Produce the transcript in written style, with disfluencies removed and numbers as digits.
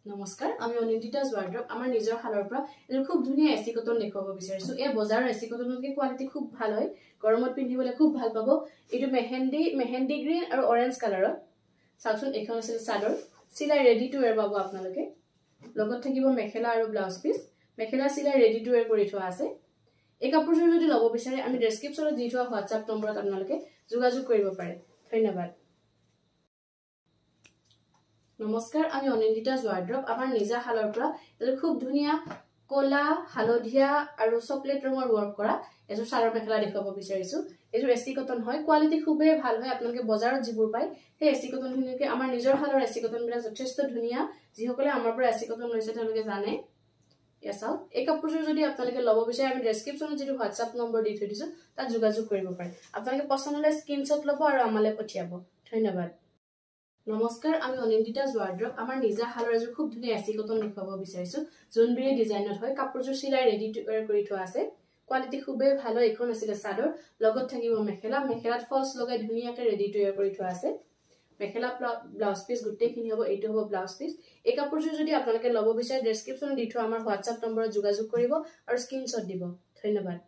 নমস্কাৰ আমি অনিন্দিতা জোৱাৰদ্ৰপ আমাৰ নিজৰ হালৰ পৰা এটো খুব ধুনিয়া এসি কটন দেখুৱাব বিচাৰিছো এই বজাৰৰ এসি কটনতকৈ কোৱালিটি খুব ভাল হয় গৰমত পিন্ধিবলৈ খুব ভাল পাব এটো মেহেন্দি গ্ৰীন আৰু অৰেঞ্জ কালাৰত চাওকচোন এখন আছে চাদৰ সিলাই ৰেডি টু ওয়্যাৰ পাব আপোনালোকে লগত থাকিব মেখেলা আৰু ব্লাউজ পিস মেখেলা সিলাই ৰেডি টু ওয়্যাৰ কৰি থোৱা আছে এই কাপোৰযোৰ যদি ল'ব বিচাৰে আমি ডেসক্ৰিপচনত দি থোৱা WhatsApp নম্বৰত আপোনালোকে যোগাযোগ কৰিব পাৰে ধন্যবাদ নমস্কাৰ আমি অনিন্দিতা জোৱাৰদ্ৰপ আমাৰ নিজা হালৰ পৰা এটো খুব ধুনিয়া কোলা হালধীয়া আৰু চকলেট ৰঙৰ ওয়াৰ্ক কৰা এটো চাদৰ মেখেলা দেখুৱাব বিচাৰিছো এটো এসি কটন হয় কোৱালিটি খুবেই ভাল হয় আপোনালোকে বজাৰত জিবোৰ পায় সেই এসি কটন খিনিকে আমাৰ নিজৰ হালৰ এসি কটন বিলা যথেষ্ট ধুনিয়া যিসকলে আমাৰ পৰা এসি কটন লৈছে তেওঁলোকে জানে ইয়াসাও এই কাপোৰযোৰ যদি আপোনালোকে ল'ব বিচাৰে আমি ডেসক্ৰিপচনত যেটো WhatsApp নম্বৰ দি থৈ দিছো তাত যোগাযোগ কৰিব পাৰে আপোনালোকে পছন্দলে স্ক্ৰিনশ্বট ল'ব আৰু আমালে পঠিয়াব ধন্যবাদ নমস্কাৰ আমি অনিন্দিতা জোৱাৰদ্ৰপ আমাৰ নিজা হালৰ এজোৰ খুব ধুনিয়া এসি কটন দেখুৱাব বিচাৰিছো জোনবিৰি ডিজাইনত হয় কাপোৰযোৰ সিলাই ৰেডি টু ওয়্যাৰ কৰি থোৱা আছে কোৱালিটি খুবেই ভাল হয় এখন আছে চাদৰ লগত থাকিব মেখেলাত ফলস লগাই ধুনিয়াকৈ ৰেডি টু ওয়্যাৰ কৰি থোৱা আছে মেখেলা ব্লাউজ পিস গুটেখিনি হ'ব এইটো হ'ব ব্লাউজ পিস এই কাপোৰযোৰ যদি আপোনালোকে ল'ব বিচাৰে ডেসক্ৰিপচনত দি থোৱা আমাৰ WhatsApp নম্বৰত যোগাযোগ কৰিব আৰু স্ক্ৰিনশ্বট দিব ধন্যবাদ